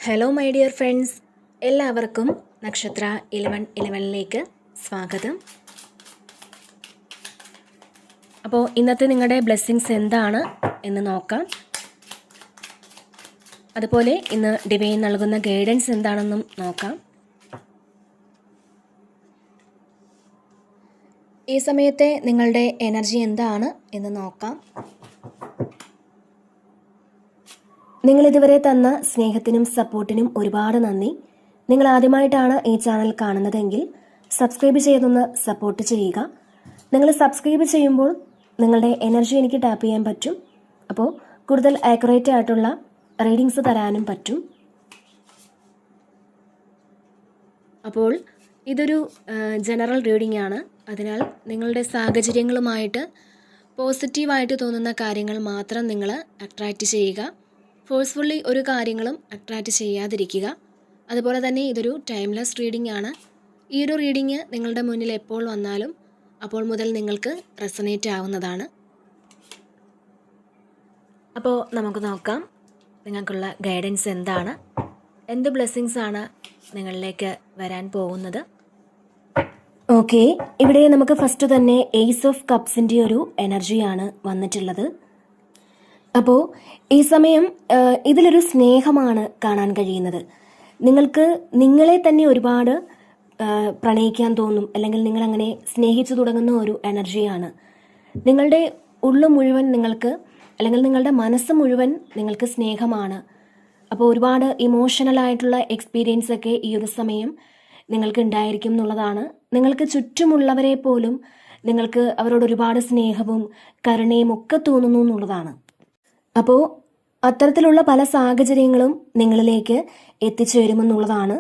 Hello my dear friends, എല്ലാവർക്കും നക്ഷത്ര 1111ലേക്ക് സ്വാഗതം. അപ്പോൾ ഇന്നത്തെ നിങ്ങളുടെ ബ്ലെസ്സിങ്സ് എന്താണ് എന്ന് നോക്കാം. അതുപോലെ ഇന്ന് ഡിവൈൻ നൽകുന്ന ഗൈഡൻസ് എന്താണെന്നും നോക്കാം. ഈ സമയത്തെ നിങ്ങളുടെ എനർജി എന്താണ് എന്ന് നോക്കാം. നിങ്ങൾ ഇതുവരെ തന്ന സ്നേഹത്തിനും സപ്പോർട്ടിനും ഒരുപാട് നന്ദി. നിങ്ങൾ ആദ്യമായിട്ടാണ് ഈ ചാനൽ കാണുന്നതെങ്കിൽ സബ്സ്ക്രൈബ് ചെയ്തൊന്ന് സപ്പോർട്ട് ചെയ്യുക. നിങ്ങൾ സബ്സ്ക്രൈബ് ചെയ്യുമ്പോൾ നിങ്ങളുടെ എനർജി എനിക്ക് ടാപ്പ് ചെയ്യാൻ പറ്റും. അപ്പോൾ കൂടുതൽ ആക്യുറേറ്റ് ആയിട്ടുള്ള റീഡിങ്സ് തരാനും പറ്റും. അപ്പോൾ ഇതൊരു ജനറൽ റീഡിംഗ് ആണ്. അതിനാൽ നിങ്ങളുടെ സാഹചര്യങ്ങളുമായിട്ട് പോസിറ്റീവായിട്ട് തോന്നുന്ന കാര്യങ്ങൾ മാത്രം നിങ്ങൾ അട്രാക്റ്റ് ചെയ്യുക. ഫോഴ്സ്ഫുള്ളി ഒരു കാര്യങ്ങളും അട്രാക്റ്റ് ചെയ്യാതിരിക്കുക. അതുപോലെ തന്നെ ഇതൊരു ടൈംലെസ് റീഡിംഗ് ആണ്. ഈ ഒരു റീഡിംഗ് നിങ്ങളുടെ മുന്നിൽ എപ്പോൾ വന്നാലും അപ്പോൾ മുതൽ നിങ്ങൾക്ക് റെസനേറ്റ് ആവുന്നതാണ്. അപ്പോൾ നമുക്ക് നോക്കാം നിങ്ങൾക്കുള്ള ഗൈഡൻസ് എന്താണ്, എന്ത് ബ്ലെസ്സിങ്സ് ആണ് നിങ്ങളിലേക്ക് വരാൻ പോകുന്നത്. ഓക്കെ, ഇവിടെ നമുക്ക് ഫസ്റ്റ് തന്നെ ഏസ് ഓഫ് കപ്സിൻ്റെ ഒരു എനർജിയാണ് വന്നിട്ടുള്ളത്. അപ്പോൾ ഈ സമയം ഇതിലൊരു സ്നേഹമാണ് കാണാൻ കഴിയുന്നത്. നിങ്ങൾക്ക് നിങ്ങളെ തന്നെ ഒരുപാട് പ്രണയിക്കാൻ തോന്നും, അല്ലെങ്കിൽ നിങ്ങളങ്ങനെ സ്നേഹിച്ചു തുടങ്ങുന്ന ഒരു എനർജിയാണ്. നിങ്ങളുടെ ഉള്ളു മുഴുവൻ നിങ്ങൾക്ക്, അല്ലെങ്കിൽ നിങ്ങളുടെ മനസ്സ് മുഴുവൻ നിങ്ങൾക്ക് സ്നേഹമാണ്. അപ്പോൾ ഒരുപാട് ഇമോഷണലായിട്ടുള്ള എക്സ്പീരിയൻസ് ഒക്കെ ഈ ഒരു സമയം നിങ്ങൾക്ക് ഉണ്ടായിരിക്കും എന്നുള്ളതാണ്. നിങ്ങൾക്ക് ചുറ്റുമുള്ളവരെ പോലും നിങ്ങൾക്ക് അവരോട് ഒരുപാട് സ്നേഹവും കരുണയും ഒക്കെ തോന്നുന്നു എന്നുള്ളതാണ്. അപ്പോൾ അത്തരത്തിലുള്ള പല സാഹചര്യങ്ങളും നിങ്ങളിലേക്ക് എത്തിച്ചേരുമെന്നുള്ളതാണ്.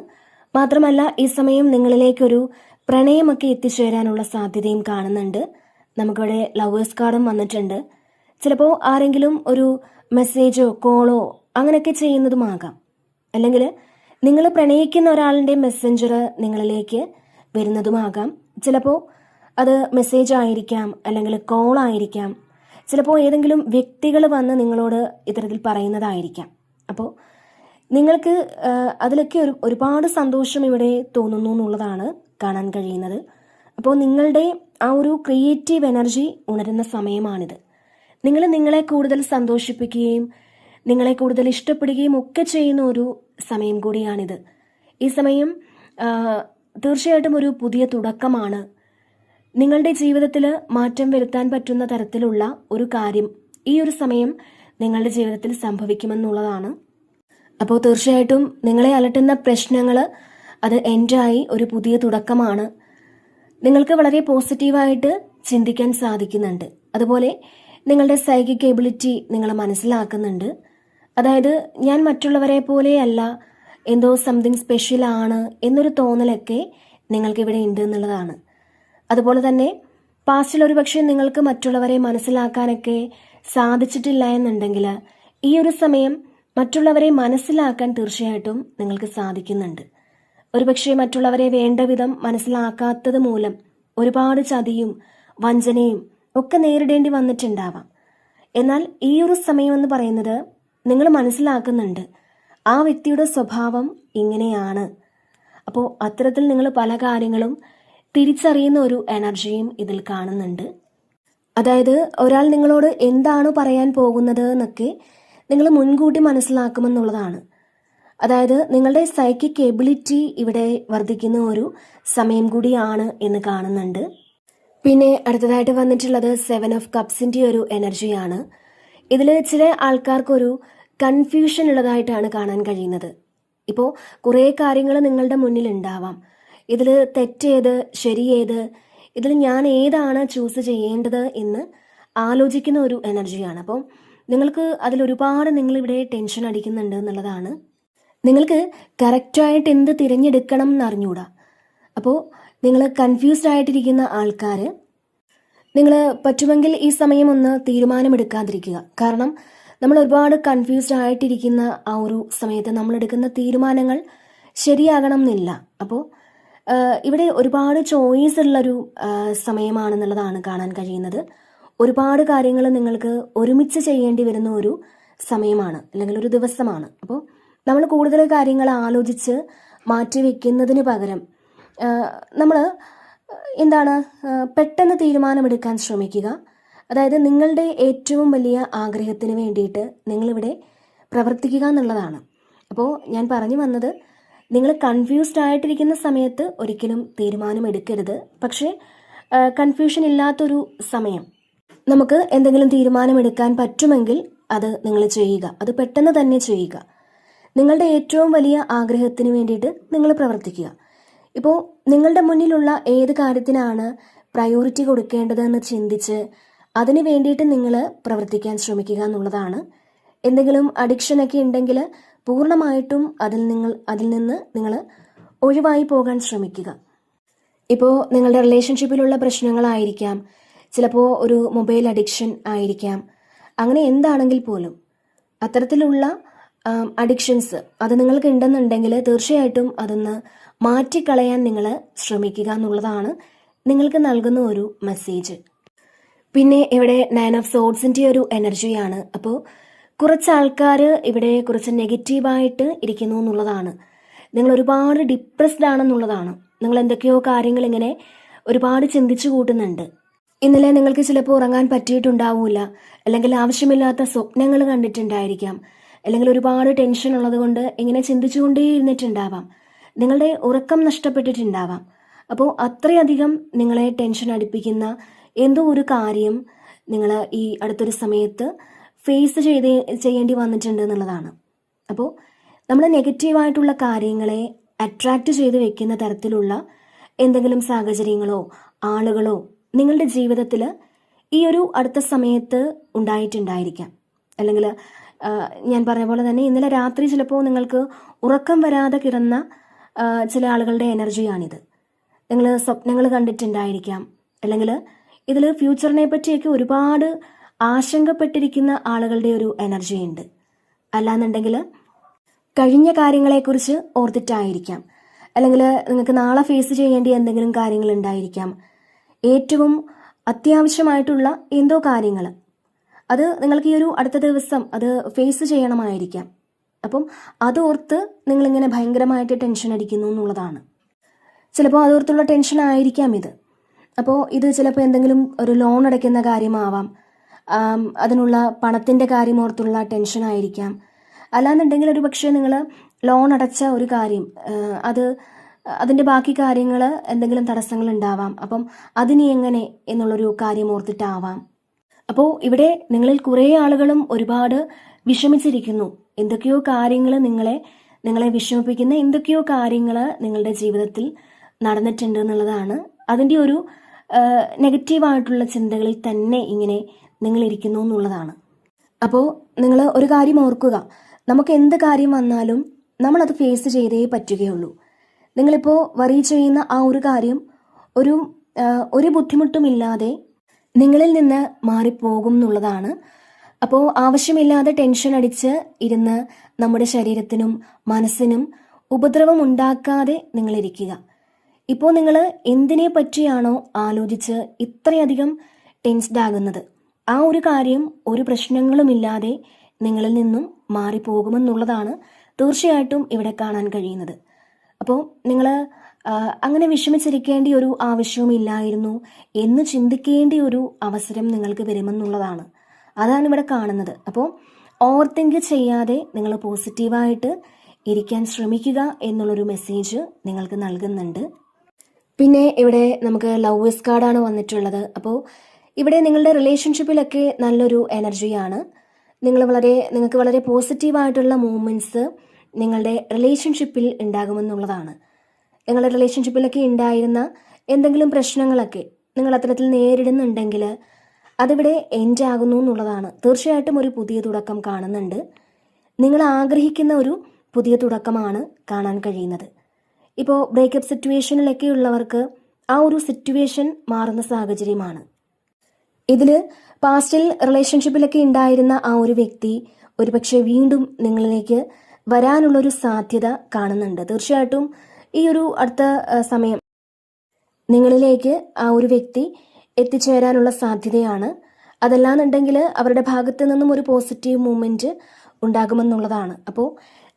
മാത്രമല്ല ഈ സമയം നിങ്ങളിലേക്കൊരു പ്രണയമൊക്കെ എത്തിച്ചേരാനുള്ള സാധ്യതയും കാണുന്നുണ്ട്. നമുക്കിവിടെ ലവേഴ്സ് കാർഡും വന്നിട്ടുണ്ട്. ചിലപ്പോൾ ആരെങ്കിലും ഒരു മെസ്സേജോ കോളോ അങ്ങനെയൊക്കെ ചെയ്യുന്നതുമാകാം, അല്ലെങ്കിൽ നിങ്ങൾ പ്രണയിക്കുന്ന ഒരാളുടെ മെസ്സഞ്ചർ നിങ്ങളിലേക്ക് വരുന്നതുമാകാം. ചിലപ്പോൾ അത് മെസ്സേജ് ആയിരിക്കാം, അല്ലെങ്കിൽ കോൾ ആയിരിക്കാം. ചിലപ്പോൾ ഏതെങ്കിലും വ്യക്തികൾ വന്ന് നിങ്ങളോട് ഇത്തരത്തിൽ പറയുന്നതായിരിക്കാം. അപ്പോൾ നിങ്ങൾക്ക് അതിലൊക്കെ ഒരുപാട് സന്തോഷം ഇവിടെ തോന്നുന്നു എന്നുള്ളതാണ് കാണാൻ കഴിയുന്നത്. അപ്പോൾ നിങ്ങളുടെ ആ ഒരു ക്രിയേറ്റീവ് എനർജി ഉണരുന്ന സമയമാണിത്. നിങ്ങൾ നിങ്ങളെ കൂടുതൽ സന്തോഷിപ്പിക്കുകയും നിങ്ങളെ കൂടുതൽ ഇഷ്ടപ്പെടുകയും ഒക്കെ ചെയ്യുന്ന ഒരു സമയം കൂടിയാണിത്. ഈ സമയം തീർച്ചയായിട്ടും ഒരു പുതിയ തുടക്കമാണ്. നിങ്ങളുടെ ജീവിതത്തിൽ മാറ്റം വരുത്താൻ പറ്റുന്ന തരത്തിലുള്ള ഒരു കാര്യം ഈ ഒരു സമയം നിങ്ങളുടെ ജീവിതത്തിൽ സംഭവിക്കുമെന്നുള്ളതാണ്. അപ്പോൾ തീർച്ചയായിട്ടും നിങ്ങളെ അലട്ടുന്ന പ്രശ്നങ്ങൾ അത് എൻഡായി ഒരു പുതിയ തുടക്കമാണ്. നിങ്ങൾക്ക് വളരെ പോസിറ്റീവായിട്ട് ചിന്തിക്കാൻ സാധിക്കുന്നുണ്ട്. അതുപോലെ നിങ്ങളുടെ സൈക്കിക് എബിലിറ്റി നിങ്ങൾ മനസ്സിലാക്കുന്നുണ്ട്. അതായത് ഞാൻ മറ്റുള്ളവരെ പോലെയല്ല, എന്തോ സംതിങ് സ്പെഷ്യൽ ആണ് എന്നൊരു തോന്നലൊക്കെ നിങ്ങൾക്കിവിടെ ഉണ്ട് എന്നുള്ളതാണ്. അതുപോലെ തന്നെ പാസ്റ്റിൽ ഒരു പക്ഷേ നിങ്ങൾക്ക് മറ്റുള്ളവരെ മനസ്സിലാക്കാനൊക്കെ സാധിച്ചിട്ടില്ല എന്നുണ്ടെങ്കിൽ ഈ ഒരു സമയം മറ്റുള്ളവരെ മനസ്സിലാക്കാൻ തീർച്ചയായിട്ടും നിങ്ങൾക്ക് സാധിക്കുന്നുണ്ട്. ഒരുപക്ഷെ മറ്റുള്ളവരെ വേണ്ട വിധം മനസ്സിലാക്കാത്തത് മൂലം ഒരുപാട് ചതിയും വഞ്ചനയും ഒക്കെ നേരിടേണ്ടി വന്നിട്ടുണ്ടാവാം. എന്നാൽ ഈ ഒരു സമയം എന്ന് പറയുന്നത് നിങ്ങൾ മനസ്സിലാക്കുന്നുണ്ട് ആ വ്യക്തിയുടെ സ്വഭാവം ഇങ്ങനെയാണ്. അപ്പോൾ അത്തരത്തിൽ നിങ്ങൾ പല കാര്യങ്ങളും തിരിച്ചറിയുന്ന ഒരു എനർജിയും ഇതിൽ കാണുന്നുണ്ട്. അതായത് ഒരാൾ നിങ്ങളോട് എന്താണ് പറയാൻ പോകുന്നത് എന്നൊക്കെ നിങ്ങൾ മുൻകൂട്ടി മനസ്സിലാക്കുമെന്നുള്ളതാണ്. അതായത് നിങ്ങളുടെ സൈക്കിക് എബിലിറ്റി ഇവിടെ വർദ്ധിക്കുന്ന ഒരു സമയം കൂടിയാണ് എന്ന് കാണുന്നുണ്ട്. പിന്നെ അടുത്തതായിട്ട് വന്നിട്ടുള്ളത് 7 ഓഫ് കപ്സിൻ്റെ ഒരു എനർജിയാണ്. ഇതിൽ ചില ആൾക്കാർക്കൊരു കൺഫ്യൂഷൻ ഉള്ളതായിട്ടാണ് കാണാൻ കഴിയുന്നത്. ഇപ്പോൾ കുറേ കാര്യങ്ങൾ നിങ്ങളുടെ മുന്നിൽ ഉണ്ടാവാം. ഇതിൽ തെറ്റേത് ശരിയേത്, ഇതിൽ ഞാൻ ഏതാണ് ചൂസ് ചെയ്യേണ്ടത് എന്ന് ആലോചിക്കുന്ന ഒരു എനർജിയാണ്. അപ്പോൾ നിങ്ങൾക്ക് അതിലൊരുപാട് നിങ്ങളിവിടെ ടെൻഷൻ അടിക്കുന്നുണ്ട് എന്നുള്ളതാണ്. നിങ്ങൾക്ക് കറക്റ്റായിട്ട് എന്ത് തിരഞ്ഞെടുക്കണം എന്നറിഞ്ഞൂടാ. അപ്പോൾ നിങ്ങൾ കൺഫ്യൂസ്ഡ് ആയിട്ടിരിക്കുന്ന ആൾക്കാർ, നിങ്ങൾ പറ്റുമെങ്കിൽ ഈ സമയം ഒന്ന് തീരുമാനമെടുക്കാതിരിക്കുക. കാരണം നമ്മൾ ഒരുപാട് കൺഫ്യൂസ്ഡ് ആയിട്ടിരിക്കുന്ന ആ ഒരു സമയത്ത് നമ്മളെടുക്കുന്ന തീരുമാനങ്ങൾ ശരിയാകണം എന്നില്ല. അപ്പോൾ ഇവിടെ ഒരുപാട് ചോയ്സ് ഉള്ളൊരു സമയമാണെന്നുള്ളതാണ് കാണാൻ കഴിയുന്നത്. ഒരുപാട് കാര്യങ്ങൾ നിങ്ങൾക്ക് ഒരുമിച്ച് ചെയ്യേണ്ടി വരുന്ന ഒരു സമയമാണ്, അല്ലെങ്കിൽ ഒരു ദിവസമാണ്. അപ്പോൾ നമ്മൾ കൂടുതൽ കാര്യങ്ങൾ ആലോചിച്ച് മാറ്റിവെക്കുന്നതിന് പകരം നമ്മൾ പെട്ടെന്ന് തീരുമാനമെടുക്കാൻ ശ്രമിക്കുക. അതായത് നിങ്ങളുടെ ഏറ്റവും വലിയ ആഗ്രഹത്തിന് വേണ്ടിയിട്ട് നിങ്ങളിവിടെ പ്രവർത്തിക്കുക എന്നുള്ളതാണ്. അപ്പോൾ ഞാൻ പറഞ്ഞു വന്നത്, നിങ്ങൾ കൺഫ്യൂസ്ഡ് ആയിട്ടിരിക്കുന്ന സമയത്ത് ഒരിക്കലും തീരുമാനമെടുക്കരുത്. പക്ഷേ കൺഫ്യൂഷൻ ഇല്ലാത്തൊരു സമയം നമുക്ക് എന്തെങ്കിലും തീരുമാനമെടുക്കാൻ പറ്റുമെങ്കിൽ അത് നിങ്ങൾ ചെയ്യുക. അത് പെട്ടെന്ന് തന്നെ ചെയ്യുക. നിങ്ങളുടെ ഏറ്റവും വലിയ ആഗ്രഹത്തിന് വേണ്ടിയിട്ട് നിങ്ങൾ പ്രവർത്തിക്കുക. ഇപ്പോൾ നിങ്ങളുടെ മുന്നിലുള്ള ഏത് കാര്യത്തിനാണ് പ്രയോറിറ്റി കൊടുക്കേണ്ടതെന്ന് ചിന്തിച്ച് അതിന് വേണ്ടിയിട്ട് നിങ്ങൾ പ്രവർത്തിക്കാൻ ശ്രമിക്കുക എന്നുള്ളതാണ്. എന്തെങ്കിലും അഡിക്ഷനൊക്കെ ഉണ്ടെങ്കിൽ പൂർണ്ണമായിട്ടും അതിൽ നിന്ന് നിങ്ങൾ ഒഴിവായി പോകാൻ ശ്രമിക്കുക. ഇപ്പോൾ നിങ്ങളുടെ റിലേഷൻഷിപ്പിലുള്ള പ്രശ്നങ്ങളായിരിക്കാം, ചിലപ്പോൾ ഒരു മൊബൈൽ അഡിക്ഷൻ ആയിരിക്കാം. അങ്ങനെ എന്താണെങ്കിൽ പോലും അത്തരത്തിലുള്ള അഡിക്ഷൻസ് അത് നിങ്ങൾക്ക് ഉണ്ടെന്നുണ്ടെങ്കിൽ തീർച്ചയായിട്ടും അതൊന്ന് മാറ്റിക്കളയാൻ നിങ്ങൾ ശ്രമിക്കുക എന്നുള്ളതാണ് നിങ്ങൾക്ക് നൽകുന്ന ഒരു മെസ്സേജ്. പിന്നെ ഇവിടെ 9 ഓഫ് സോഡ്സിൻ്റെ ഒരു എനർജിയാണ്. അപ്പോൾ കുറച്ച് ആൾക്കാർ ഇവിടെ കുറച്ച് നെഗറ്റീവായിട്ട് ഇരിക്കുന്നു എന്നുള്ളതാണ്. നിങ്ങൾ ഒരുപാട് ഡിപ്രസ്ഡ് ആണെന്നുള്ളതാണ്. നിങ്ങൾ എന്തൊക്കെയോ കാര്യങ്ങൾ ഇങ്ങനെ ഒരുപാട് ചിന്തിച്ചു കൂട്ടുന്നുണ്ട്. ഇന്നലെ നിങ്ങൾക്ക് ചിലപ്പോൾ ഉറങ്ങാൻ പറ്റിയിട്ടുണ്ടാവില്ല, അല്ലെങ്കിൽ ആവശ്യമില്ലാത്ത സ്വപ്നങ്ങൾ കണ്ടിട്ടുണ്ടായിരിക്കാം, അല്ലെങ്കിൽ ഒരുപാട് ടെൻഷൻ ഉള്ളത് കൊണ്ട് ഇങ്ങനെ ചിന്തിച്ചുകൊണ്ടേ ഇരുന്നിട്ടുണ്ടാവാം. നിങ്ങളുടെ ഉറക്കം നഷ്ടപ്പെട്ടിട്ടുണ്ടാവാം. അപ്പോൾ അത്രയധികം നിങ്ങളെ ടെൻഷൻ അടിപ്പിക്കുന്ന എന്തോ ഒരു കാര്യം നിങ്ങൾ ഈ അടുത്തൊരു സമയത്ത് ഫേസ് ചെയ്യേണ്ടി വന്നിട്ടുണ്ട് എന്നുള്ളതാണ്. അപ്പോൾ നമ്മൾ നെഗറ്റീവായിട്ടുള്ള കാര്യങ്ങളെ അട്രാക്റ്റ് ചെയ്ത് വെക്കുന്ന തരത്തിലുള്ള എന്തെങ്കിലും സാഹചര്യങ്ങളോ ആളുകളോ നിങ്ങളുടെ ജീവിതത്തിൽ ഈ ഒരു അടുത്ത സമയത്ത് ഉണ്ടായിട്ടുണ്ടായിരിക്കാം. അല്ലെങ്കിൽ ഞാൻ പറഞ്ഞ പോലെ തന്നെ ഇന്നലെ രാത്രി ചിലപ്പോൾ നിങ്ങൾക്ക് ഉറക്കം വരാതെ കിടന്ന ചില ആളുകളുടെ എനർജിയാണിത്. നിങ്ങൾ സ്വപ്നങ്ങൾ കണ്ടിട്ടുണ്ടായിരിക്കാം, അല്ലെങ്കിൽ ഇതിൽ ഫ്യൂച്ചറിനെ പറ്റിയൊക്കെ ഒരുപാട് ആശങ്കപ്പെട്ടിരിക്കുന്ന ആളുകളുടെ ഒരു എനർജി ഉണ്ട്. അല്ലാന്നുണ്ടെങ്കിൽ കഴിഞ്ഞ കാര്യങ്ങളെക്കുറിച്ച് ഓർത്തിട്ടായിരിക്കാം, അല്ലെങ്കിൽ നിങ്ങൾക്ക് നാളെ ഫേസ് ചെയ്യേണ്ട എന്തെങ്കിലും കാര്യങ്ങൾ ഉണ്ടായിരിക്കാം. ഏറ്റവും അത്യാവശ്യമായിട്ടുള്ള എന്തോ കാര്യങ്ങൾ അത് നിങ്ങൾക്ക് ഈ ഒരു അടുത്ത ദിവസം അത് ഫേസ് ചെയ്യണമായിരിക്കാം. അപ്പം അതോർത്ത് നിങ്ങളിങ്ങനെ ഭയങ്കരമായിട്ട് ടെൻഷൻ അടിക്കുന്നു എന്നുള്ളതാണ്. ചിലപ്പോൾ അതോർത്തുള്ള ടെൻഷൻ ആയിരിക്കാം ഇത്. അപ്പോൾ ഇത് ചിലപ്പോൾ എന്തെങ്കിലും ഒരു ലോൺ അടയ്ക്കുന്ന കാര്യമാവാം, അതിനുള്ള പണത്തിൻ്റെ കാര്യം ഓർത്തുള്ള ടെൻഷൻ ആയിരിക്കാം. അല്ലാന്നുണ്ടെങ്കിൽ ഒരു പക്ഷേ നിങ്ങൾ ലോൺ അടച്ച ഒരു കാര്യം അതിൻ്റെ ബാക്കി കാര്യങ്ങൾ എന്തെങ്കിലും തടസ്സങ്ങൾ ഉണ്ടാവാം. അപ്പം അതിനി എങ്ങനെ എന്നുള്ളൊരു കാര്യം ഓർത്തിട്ടാവാം. അപ്പോൾ ഇവിടെ നിങ്ങളിൽ കുറേ ആളുകളും ഒരുപാട് വിഷമിച്ചിരിക്കുന്നു. എന്തൊക്കെയോ കാര്യങ്ങൾ നിങ്ങളെ വിഷമിപ്പിക്കുന്ന എന്തൊക്കെയോ കാര്യങ്ങൾ നിങ്ങളുടെ ജീവിതത്തിൽ നടന്നിട്ടുണ്ട് എന്നുള്ളതാണ്. അതിൻ്റെ ഒരു നെഗറ്റീവായിട്ടുള്ള ചിന്തകളിൽ തന്നെ ഇങ്ങനെ നിങ്ങളിരിക്കുന്നു എന്നുള്ളതാണ്. അപ്പോൾ നിങ്ങൾ ഒരു കാര്യം ഓർക്കുക, നമുക്ക് എന്ത് കാര്യം വന്നാലും നമ്മളത് ഫേസ് ചെയ്തേ പറ്റുകയുള്ളൂ. നിങ്ങളിപ്പോൾ വറി ചെയ്യുന്ന ആ ഒരു കാര്യം ഒരു ബുദ്ധിമുട്ടുമില്ലാതെ നിങ്ങളിൽ നിന്ന് മാറിപ്പോകും എന്നുള്ളതാണ്. അപ്പോൾ ആവശ്യമില്ലാതെ ടെൻഷൻ അടിച്ച് ഇരുന്ന് നമ്മുടെ ശരീരത്തിനും മനസ്സിനും ഉപദ്രവം ഉണ്ടാക്കാതെ നിങ്ങളിരിക്കുക. ഇപ്പോൾ നിങ്ങൾ എന്തിനെ പറ്റിയാണോ ആലോചിച്ച് ഇത്രയധികം ടെൻസ്ഡ് ആകുന്നത്, ആ ഒരു കാര്യം ഒരു പ്രശ്നങ്ങളുമില്ലാതെ നിങ്ങളിൽ നിന്നും മാറിപ്പോകുമെന്നുള്ളതാണ് തീർച്ചയായിട്ടും ഇവിടെ കാണാൻ കഴിയുന്നത്. അപ്പോൾ നിങ്ങൾ അങ്ങനെ വിഷമിച്ചിരിക്കേണ്ട ഒരു ആവശ്യവുമില്ലായിരുന്നു എന്ന് ചിന്തിക്കേണ്ട ഒരു അവസരം നിങ്ങൾക്ക് വരുമെന്നുള്ളതാണ്. അതാണ് ഇവിടെ കാണുന്നത്. അപ്പോൾ ഓവർ തിങ്ക് ചെയ്യാതെ നിങ്ങൾ പോസിറ്റീവായിട്ട് ഇരിക്കാൻ ശ്രമിക്കുക എന്നുള്ളൊരു മെസ്സേജ് നിങ്ങൾക്ക് നൽകുന്നുണ്ട്. പിന്നെ ഇവിടെ നമുക്ക് ലവേഴ്സ് കാർഡാണ് വന്നിട്ടുള്ളത്. അപ്പോൾ ഇവിടെ നിങ്ങളുടെ റിലേഷൻഷിപ്പിലൊക്കെ നല്ലൊരു എനർജിയാണ്. നിങ്ങൾക്ക് വളരെ പോസിറ്റീവായിട്ടുള്ള മൂവ്മെൻറ്റ്സ് നിങ്ങളുടെ റിലേഷൻഷിപ്പിൽ ഉണ്ടാകുമെന്നുള്ളതാണ്. നിങ്ങളുടെ റിലേഷൻഷിപ്പിലൊക്കെ ഉണ്ടായിരുന്ന എന്തെങ്കിലും പ്രശ്നങ്ങളൊക്കെ നിങ്ങൾ അത്തരത്തിൽ നേരിടുന്നുണ്ടെങ്കിൽ അതിവിടെ എൻഡ് ആകുന്നു എന്നുള്ളതാണ്. തീർച്ചയായിട്ടും ഒരു പുതിയ തുടക്കം കാണുന്നുണ്ട്. നിങ്ങൾ ആഗ്രഹിക്കുന്ന ഒരു പുതിയ തുടക്കമാണ് കാണാൻ കഴിയുന്നത്. ഇപ്പോൾ ബ്രേക്കപ്പ് സിറ്റുവേഷനിലൊക്കെ ഉള്ളവർക്ക് ആ ഒരു സിറ്റുവേഷൻ മാറുന്ന സാഹചര്യമാണ്. ഇതിൽ പാസ്റ്റിൽ റിലേഷൻഷിപ്പിലൊക്കെ ഉണ്ടായിരുന്ന ആ ഒരു വ്യക്തി ഒരുപക്ഷെ വീണ്ടും നിങ്ങളിലേക്ക് വരാനുള്ളൊരു സാധ്യത കാണുന്നുണ്ട്. തീർച്ചയായിട്ടും ഈ ഒരു അടുത്ത സമയം നിങ്ങളിലേക്ക് ആ ഒരു വ്യക്തി എത്തിച്ചേരാനുള്ള സാധ്യതയാണ്. അതല്ലാന്നുണ്ടെങ്കിൽ അവരുടെ ഭാഗത്ത് നിന്നും ഒരു പോസിറ്റീവ് മൂവ്മെൻറ്റ് ഉണ്ടാകുമെന്നുള്ളതാണ്. അപ്പോൾ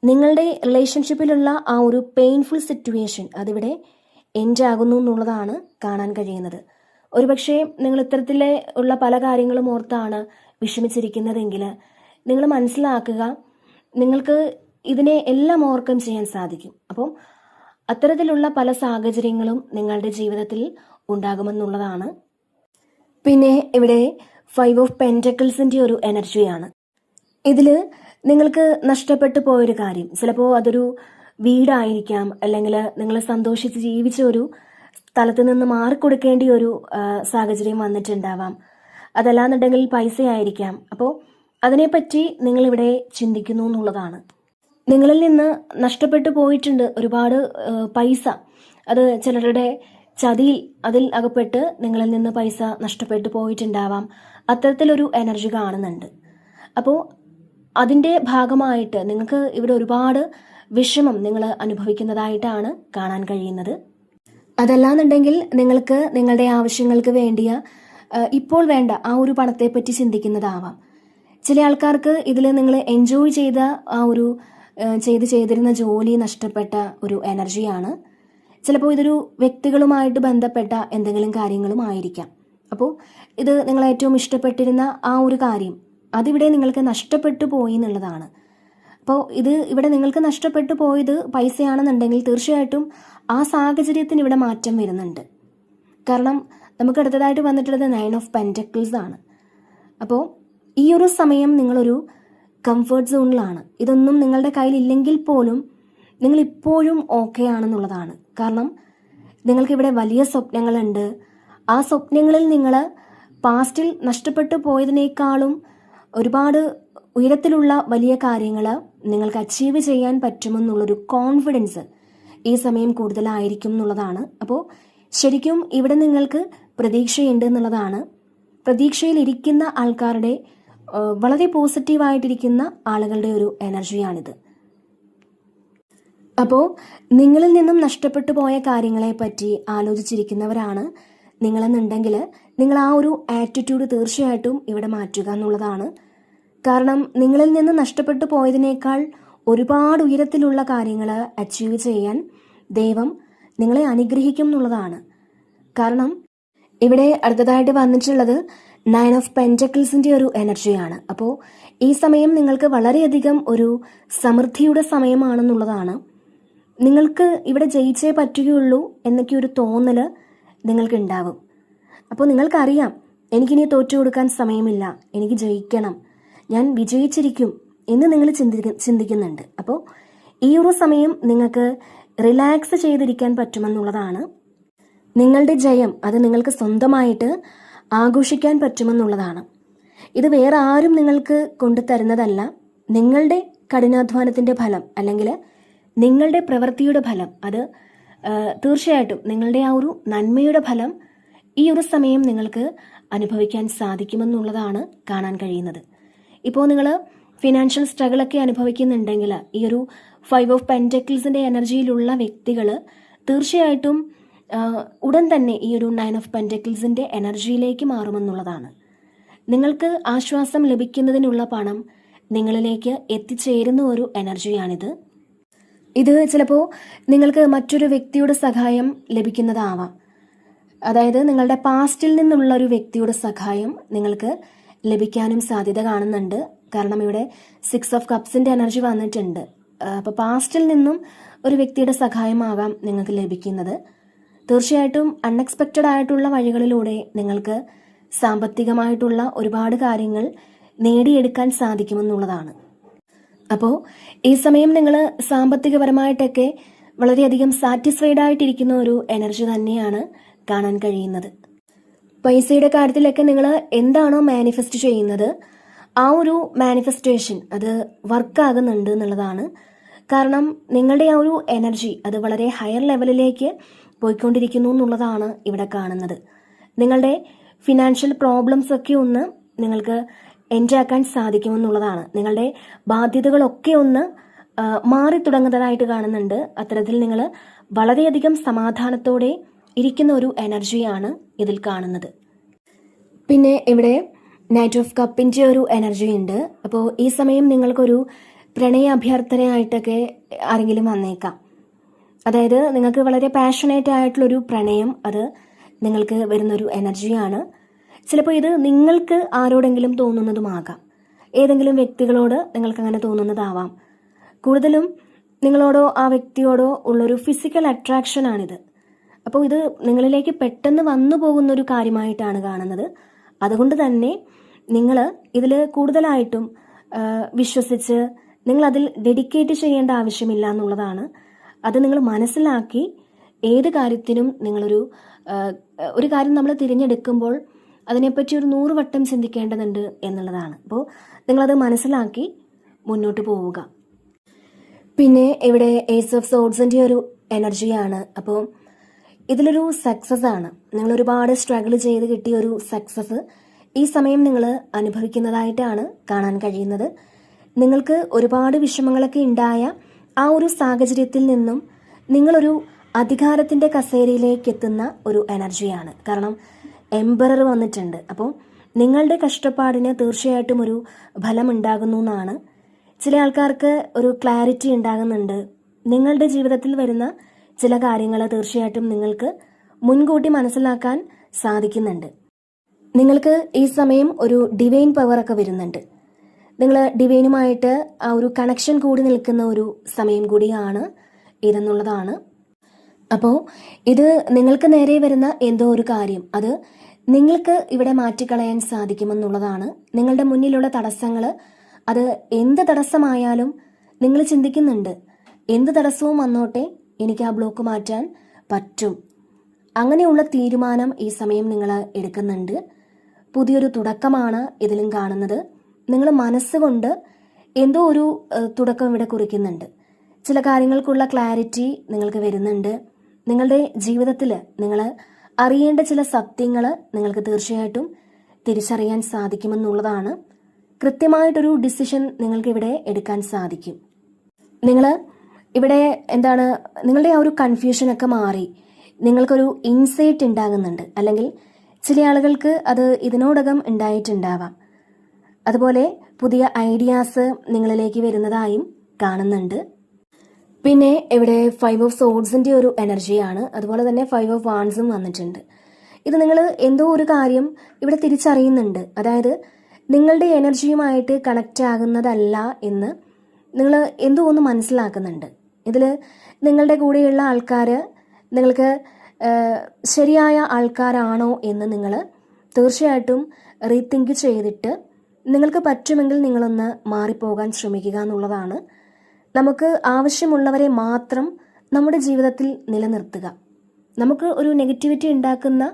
നിങ്ങളുടെ റിലേഷൻഷിപ്പിലുള്ള ആ ഒരു പെയിൻഫുൾ സിറ്റുവേഷൻ അതിവിടെ എൻഡ് ആകുന്നു എന്നുള്ളതാണ് കാണാൻ കഴിയുന്നത്. ഒരുപക്ഷെ നിങ്ങൾ ഇത്തരത്തിലെ ഉള്ള പല കാര്യങ്ങളും ഓർത്താണ് വിഷമിച്ചിരിക്കുന്നതെങ്കിൽ നിങ്ങൾ മനസ്സിലാക്കുക, നിങ്ങൾക്ക് ഇതിനെ എല്ലാം ഓവർകം ചെയ്യാൻ സാധിക്കും. അപ്പം അത്തരത്തിലുള്ള പല സാഹചര്യങ്ങളും നിങ്ങളുടെ ജീവിതത്തിൽ ഉണ്ടാകുമെന്നുള്ളതാണ്. പിന്നെ ഇവിടെ 5 ഓഫ് പെൻറ്റക്കിൾസിൻ്റെ ഒരു എനർജിയാണ്. ഇതിൽ നിങ്ങൾക്ക് നഷ്ടപ്പെട്ടു പോയൊരു കാര്യം, ചിലപ്പോൾ അതൊരു വീടായിരിക്കാം, അല്ലെങ്കിൽ നിങ്ങൾ സന്തോഷിച്ച് ജീവിച്ച ഒരു സ്ഥലത്ത് നിന്ന് മാറിക്കൊടുക്കേണ്ട ഒരു സാഹചര്യം വന്നിട്ടുണ്ടാവാം. അതല്ലാന്നുണ്ടെങ്കിൽ പൈസ ആയിരിക്കാം. അപ്പോൾ അതിനെപ്പറ്റി നിങ്ങളിവിടെ ചിന്തിക്കുന്നു എന്നുള്ളതാണ്. നിങ്ങളിൽ നിന്ന് നഷ്ടപ്പെട്ടു പോയിട്ടുണ്ട് ഒരുപാട് പൈസ. അത് ചിലരുടെ ചതിയിൽ അതിൽ അകപ്പെട്ട് നിങ്ങളിൽ നിന്ന് പൈസ നഷ്ടപ്പെട്ടു പോയിട്ടുണ്ടാവാം. അത്തരത്തിലൊരു എനർജി കാണുന്നുണ്ട്. അപ്പോൾ അതിൻ്റെ ഭാഗമായിട്ട് നിങ്ങൾക്ക് ഇവിടെ ഒരുപാട് വിഷമം നിങ്ങൾ അനുഭവിക്കുന്നതായിട്ടാണ് കാണാൻ കഴിയുന്നത്. അതല്ലാന്നുണ്ടെങ്കിൽ നിങ്ങൾക്ക് നിങ്ങളുടെ ആവശ്യങ്ങൾക്ക് വേണ്ടിയ ഇപ്പോൾ വേണ്ട ആ ഒരു പണത്തെപ്പറ്റി ചിന്തിക്കുന്നതാവാം. ചില ആൾക്കാർക്ക് ഇതിൽ നിങ്ങൾ എൻജോയ് ചെയ്ത ആ ഒരു ചെയ്തിരുന്ന ജോലി നഷ്ടപ്പെട്ട ഒരു എനർജിയാണ്. ചിലപ്പോൾ ഇതൊരു വ്യക്തികളുമായിട്ട് ബന്ധപ്പെട്ട എന്തെങ്കിലും കാര്യങ്ങളും ആയിരിക്കാം. അപ്പോൾ ഇത് നിങ്ങൾ ഏറ്റവും ഇഷ്ടപ്പെട്ടിരുന്ന ആ ഒരു കാര്യം അതിവിടെ നിങ്ങൾക്ക് നഷ്ടപ്പെട്ടു പോയി എന്നുള്ളതാണ്. അപ്പോൾ ഇത് ഇവിടെ നിങ്ങൾക്ക് നഷ്ടപ്പെട്ടു പോയത് പൈസയാണെന്നുണ്ടെങ്കിൽ തീർച്ചയായിട്ടും ആ സാഹചര്യത്തിന് ഇവിടെ മാറ്റം വരുന്നുണ്ട്. കാരണം നമുക്ക് അടുത്തതായിട്ട് വന്നിട്ടുള്ളത് 9 ഓഫ് പെൻറ്റക്കിൾസ് ആണ്. അപ്പോൾ ഈ ഒരു സമയം നിങ്ങളൊരു കംഫർട്ട് സോണിലാണ്. ഇതൊന്നും നിങ്ങളുടെ കയ്യിലില്ലെങ്കിൽ പോലും നിങ്ങൾ ഇപ്പോഴും ഓക്കെ ആണെന്നുള്ളതാണ്. കാരണം നിങ്ങൾക്കിവിടെ വലിയ സ്വപ്നങ്ങളുണ്ട്. ആ സ്വപ്നങ്ങളിൽ നിങ്ങൾ പാസ്റ്റിൽ നഷ്ടപ്പെട്ടു പോയതിനേക്കാളും ഒരുപാട് ഉയരത്തിലുള്ള വലിയ കാര്യങ്ങൾ നിങ്ങൾക്ക് അച്ചീവ് ചെയ്യാൻ പറ്റുമെന്നുള്ളൊരു കോൺഫിഡൻസ് ഈ സമയം കൂടുതലായിരിക്കും എന്നുള്ളതാണ്. അപ്പോൾ ശരിക്കും ഇവിടെ നിങ്ങൾക്ക് പ്രതീക്ഷയുണ്ട് എന്നുള്ളതാണ്. പ്രതീക്ഷയിലിരിക്കുന്ന ആൾക്കാരുടെ വളരെ പോസിറ്റീവായിട്ടിരിക്കുന്ന ആളുകളുടെ ഒരു എനർജിയാണിത്. അപ്പോൾ നിങ്ങളിൽ നിന്നും നഷ്ടപ്പെട്ടു പോയ കാര്യങ്ങളെ പറ്റി ആലോചിച്ചിരിക്കുന്നവരാണ് നിങ്ങളെന്നുണ്ടെങ്കിൽ നിങ്ങൾ ആ ഒരു ആറ്റിറ്റ്യൂഡ് തീർച്ചയായിട്ടും ഇവിടെ മാറ്റുക എന്നുള്ളതാണ്. കാരണം നിങ്ങളിൽ നിന്ന് നഷ്ടപ്പെട്ടു പോയതിനേക്കാൾ ഒരുപാട് ഉയരത്തിലുള്ള കാര്യങ്ങൾ അച്ചീവ് ചെയ്യാൻ ദൈവം നിങ്ങളെ അനുഗ്രഹിക്കും എന്നുള്ളതാണ്. കാരണം ഇവിടെ അടുത്തതായിട്ട് വന്നിട്ടുള്ളത് 9 ഓഫ് പെൻറ്റക്കിൾസിൻ്റെ ഒരു എനർജിയാണ്. അപ്പോൾ ഈ സമയം നിങ്ങൾക്ക് വളരെയധികം ഒരു സമൃദ്ധിയുടെ സമയമാണെന്നുള്ളതാണ്. നിങ്ങൾക്ക് ഇവിടെ ജയിച്ചേ പറ്റുകയുള്ളൂ എന്നൊക്കെ ഒരു തോന്നൽ നിങ്ങൾക്ക് ഉണ്ടാവും. അപ്പോൾ നിങ്ങൾക്കറിയാം, എനിക്കിനി തോറ്റു കൊടുക്കാൻ സമയമില്ല, എനിക്ക് ജയിക്കണം, ഞാൻ വിജയിച്ചിരിക്കും എന്ന് നിങ്ങൾ ചിന്തിക്കുന്നുണ്ട്. അപ്പോൾ ഈ ഒരു സമയം നിങ്ങൾക്ക് റിലാക്സ് ചെയ്തിരിക്കാൻ പറ്റുമെന്നുള്ളതാണ്. നിങ്ങളുടെ ജയം അത് നിങ്ങൾക്ക് സ്വന്തമായിട്ട് ആഘോഷിക്കാൻ പറ്റുമെന്നുള്ളതാണ്. ഇത് വേറെ ആരും നിങ്ങൾക്ക് കൊണ്ടുതരുന്നതല്ല. നിങ്ങളുടെ കഠിനാധ്വാനത്തിൻ്റെ ഫലം അല്ലെങ്കിൽ നിങ്ങളുടെ പ്രവൃത്തിയുടെ ഫലം അത് തീർച്ചയായിട്ടും നിങ്ങളുടെ ആ ഒരു നന്മയുടെ ഫലം ഈ ഒരു സമയം നിങ്ങൾക്ക് അനുഭവിക്കാൻ സാധിക്കുമെന്നുള്ളതാണ് കാണാൻ കഴിയുന്നത്. ഇപ്പോൾ നിങ്ങൾ ഫിനാൻഷ്യൽ സ്ട്രഗിളൊക്കെ അനുഭവിക്കുന്നുണ്ടെങ്കിൽ ഈ ഒരു 5 ഓഫ് പെൻറ്റക്കിൾസിൻ്റെ എനർജിയിലുള്ള വ്യക്തികൾ തീർച്ചയായിട്ടും ഉടൻ തന്നെ ഈ ഒരു 9 ഓഫ് പെൻറ്റക്കിൾസിൻ്റെ എനർജിയിലേക്ക് മാറുമെന്നുള്ളതാണ്. നിങ്ങൾക്ക് ആശ്വാസം ലഭിക്കുന്നതിനുള്ള പണം നിങ്ങളിലേക്ക് എത്തിച്ചേരുന്ന ഒരു എനർജിയാണിത്. ഇത് ചിലപ്പോൾ നിങ്ങൾക്ക് മറ്റൊരു വ്യക്തിയുടെ സഹായം ലഭിക്കുന്നതാവാം. അതായത് നിങ്ങളുടെ പാസ്റ്റിൽ നിന്നുള്ള ഒരു വ്യക്തിയുടെ സഹായം നിങ്ങൾക്ക് ലഭിക്കാനും സാധ്യത കാണുന്നുണ്ട്. കാരണം ഇവിടെ 6 ഓഫ് കപ്സിൻ്റെ എനർജി വന്നിട്ടുണ്ട്. അപ്പോൾ പാസ്റ്റിൽ നിന്നും ഒരു വ്യക്തിയുടെ സഹായമാകാം നിങ്ങൾക്ക് ലഭിക്കുന്നത്. തീർച്ചയായിട്ടും അൺഎക്സ്പെക്റ്റഡ് ആയിട്ടുള്ള വഴികളിലൂടെ നിങ്ങൾക്ക് സാമ്പത്തികമായിട്ടുള്ള ഒരുപാട് കാര്യങ്ങൾ നേടിയെടുക്കാൻ സാധിക്കുമെന്നുള്ളതാണ്. അപ്പോൾ ഈ സമയം നിങ്ങൾ സാമ്പത്തികപരമായിട്ടൊക്കെ വളരെയധികം സാറ്റിസ്ഫൈഡ് ആയിട്ടിരിക്കുന്ന ഒരു എനർജി തന്നെയാണ് കാണാൻ കഴിയുന്നത്. പൈസയുടെ കാര്യത്തിലൊക്കെ നിങ്ങൾ എന്താണോ മാനിഫെസ്റ്റ് ചെയ്യുന്നത് ആ ഒരു മാനിഫെസ്റ്റേഷൻ അത് വർക്കാകുന്നുണ്ട് എന്നുള്ളതാണ്. കാരണം നിങ്ങളുടെ ആ ഒരു എനർജി അത് വളരെ ഹയർ ലെവലിലേക്ക് പോയിക്കൊണ്ടിരിക്കുന്നു എന്നുള്ളതാണ് ഇവിടെ കാണുന്നത്. നിങ്ങളുടെ ഫിനാൻഷ്യൽ പ്രോബ്ലംസ് ഒക്കെ ഒന്ന് നിങ്ങൾക്ക് എൻജാക്കാൻ സാധിക്കുമെന്നുള്ളതാണ്. നിങ്ങളുടെ ബാധ്യതകളൊക്കെ ഒന്ന് മാറി തുടങ്ങുന്നതായിട്ട് കാണുന്നുണ്ട്. അത്തരത്തിൽ നിങ്ങൾ വളരെയധികം സമാധാനത്തോടെ ഇരിക്കുന്ന ഒരു എനർജിയാണ് ഇതിൽ കാണുന്നത്. പിന്നെ ഇവിടെ നൈറ്റ് ഓഫ് കപ്പിൻ്റെ ഒരു എനർജി ഉണ്ട്. അപ്പോൾ ഈ സമയം നിങ്ങൾക്കൊരു പ്രണയ അഭ്യർത്ഥനയായിട്ടൊക്കെ ആരെങ്കിലും വന്നേക്കാം. അതായത് നിങ്ങൾക്ക് വളരെ പാഷനേറ്റ് ആയിട്ടുള്ളൊരു പ്രണയം, അത് നിങ്ങൾക്ക് വരുന്നൊരു എനർജിയാണ്. ചിലപ്പോൾ ഇത് നിങ്ങൾക്ക് ആരോടെങ്കിലും തോന്നുന്നതുമാകാം. ഏതെങ്കിലും വ്യക്തികളോട് നിങ്ങൾക്ക് അങ്ങനെ തോന്നുന്നതാവാം. കൂടുതലും നിങ്ങളോടോ ആ വ്യക്തിയോടോ ഉള്ളൊരു ഫിസിക്കൽ അട്രാക്ഷനാണിത്. അപ്പോൾ ഇത് നിങ്ങളിലേക്ക് പെട്ടെന്ന് വന്നു പോകുന്നൊരു കാര്യമായിട്ടാണ് കാണുന്നത്. അതുകൊണ്ട് തന്നെ നിങ്ങൾ ഇതിൽ കൂടുതലായിട്ടും വിശ്വസിച്ച് നിങ്ങളതിൽ ഡെഡിക്കേറ്റ് ചെയ്യേണ്ട ആവശ്യമില്ല എന്നുള്ളതാണ്. അത് നിങ്ങൾ മനസ്സിലാക്കി ഏത് കാര്യത്തിനും നിങ്ങളൊരു കാര്യം നമ്മൾ തിരഞ്ഞെടുക്കുമ്പോൾ അതിനെപ്പറ്റി ഒരു 100 വട്ടം ചിന്തിക്കേണ്ടതുണ്ട് എന്നുള്ളതാണ്. അപ്പോൾ നിങ്ങളത് മനസ്സിലാക്കി മുന്നോട്ട് പോവുക. പിന്നെ ഇവിടെ ഏസ് ഓഫ് സോഡ്സിൻ്റെ ഒരു എനർജിയാണ്. അപ്പോൾ ഇതിലൊരു സക്സസ് ആണ്. നിങ്ങൾ ഒരുപാട് സ്ട്രഗിൾ ചെയ്ത് കിട്ടിയ ഒരു സക്സസ് ഈ സമയം നിങ്ങൾ അനുഭവിക്കുന്നതായിട്ടാണ് കാണാൻ കഴിയുന്നത്. നിങ്ങൾക്ക് ഒരുപാട് വിഷമങ്ങളൊക്കെ ഉണ്ടായ ആ ഒരു സാഹചര്യത്തിൽ നിന്നും നിങ്ങളൊരു അധികാരത്തിൻ്റെ കസേരയിലേക്ക് എത്തുന്ന ഒരു എനർജിയാണ്. കാരണം എംപറർ വന്നിട്ടുണ്ട്. അപ്പോൾ നിങ്ങളുടെ കഷ്ടപ്പാടിന് തീർച്ചയായിട്ടും ഒരു ഫലം ഉണ്ടാകുന്നു എന്നാണ്. ചില ആൾക്കാർക്ക് ഒരു ക്ലാരിറ്റി ഉണ്ടാകുന്നുണ്ട്. നിങ്ങളുടെ ജീവിതത്തിൽ വരുന്ന ചില കാര്യങ്ങൾ തീർച്ചയായിട്ടും നിങ്ങൾക്ക് മുൻകൂട്ടി മനസ്സിലാക്കാൻ സാധിക്കുന്നുണ്ട്. നിങ്ങൾക്ക് ഈ സമയം ഒരു ഡിവൈൻ പവറൊക്കെ വരുന്നുണ്ട്. നിങ്ങൾ ഡിവൈനുമായിട്ട് ആ ഒരു കണക്ഷൻ കൂടി നിൽക്കുന്ന ഒരു സമയം കൂടിയാണ് ഇതെന്നുള്ളതാണ്. അപ്പോൾ ഇത് നിങ്ങൾക്ക് നേരെ വരുന്ന എന്തോ ഒരു കാര്യം അത് നിങ്ങൾക്ക് ഇവിടെ മാറ്റിക്കളയാൻ സാധിക്കുമെന്നുള്ളതാണ്. നിങ്ങളുടെ മുന്നിലുള്ള തടസ്സങ്ങൾ, അത് എന്ത് തടസ്സമായാലും നിങ്ങൾ ചിന്തിക്കുന്നുണ്ട്, എന്ത് തടസ്സവും വന്നോട്ടെ, എനിക്ക് ആ ബ്ലോക്ക് മാറ്റാൻ പറ്റും. അങ്ങനെയുള്ള തീരുമാനം ഈ സമയം നിങ്ങൾ എടുക്കുന്നുണ്ട്. പുതിയൊരു തുടക്കമാണ് ഇതിലും കാണുന്നത്. നിങ്ങൾ മനസ്സുകൊണ്ട് എന്തോ ഒരു തുടക്കം ഇവിടെ കുറിക്കുന്നുണ്ട്. ചില കാര്യങ്ങൾക്കുള്ള ക്ലാരിറ്റി നിങ്ങൾക്ക് വരുന്നുണ്ട്. നിങ്ങളുടെ ജീവിതത്തിൽ നിങ്ങൾ അറിയേണ്ട ചില സത്യങ്ങൾ നിങ്ങൾക്ക് തീർച്ചയായിട്ടും തിരിച്ചറിയാൻ സാധിക്കുമെന്നുള്ളതാണ്. കൃത്യമായിട്ടൊരു ഡിസിഷൻ നിങ്ങൾക്ക് ഇവിടെ എടുക്കാൻ സാധിക്കും. നിങ്ങൾ ഇവിടെ നിങ്ങളുടെ ആ ഒരു കൺഫ്യൂഷനൊക്കെ മാറി നിങ്ങൾക്കൊരു ഇൻസൈറ്റ് ഉണ്ടാകുന്നുണ്ട്. അല്ലെങ്കിൽ ചില ആളുകൾക്ക് അത് ഇതിനോടകം ഉണ്ടായിട്ടുണ്ടാവാം. അതുപോലെ പുതിയ ഐഡിയാസ് നിങ്ങളിലേക്ക് വരുന്നതായും കാണുന്നുണ്ട്. പിന്നെ ഇവിടെ 5 ഓഫ് സോഡ്സിൻ്റെ ഒരു എനർജിയാണ്. അതുപോലെ തന്നെ 5 ഓഫ് വാൻസും വന്നിട്ടുണ്ട്. ഇത് നിങ്ങൾ എന്തോ ഒരു കാര്യം ഇവിടെ തിരിച്ചറിയുന്നുണ്ട്. അതായത് നിങ്ങളുടെ എനർജിയുമായിട്ട് കണക്റ്റ് ആകുന്നതല്ല എന്ന് നിങ്ങൾ എന്തോ ഒന്ന് മനസ്സിലാക്കുന്നുണ്ട്. ഇതിൽ നിങ്ങളുടെ കൂടെയുള്ള ആൾക്കാർ നിങ്ങൾക്ക് ശരിയായ ആൾക്കാരാണോ എന്ന് നിങ്ങൾ തീർച്ചയായിട്ടും റീതിങ്ക് ചെയ്തിട്ട് നിങ്ങൾക്ക് പറ്റുമെങ്കിൽ നിങ്ങളൊന്ന് മാറിപ്പോകാൻ ശ്രമിക്കുക എന്നുള്ളതാണ്. നമുക്ക് ആവശ്യമുള്ളവരെ മാത്രം നമ്മുടെ ജീവിതത്തിൽ നിലനിർത്തുക. നമുക്ക് ഒരു നെഗറ്റിവിറ്റി ഉണ്ടാക്കുന്ന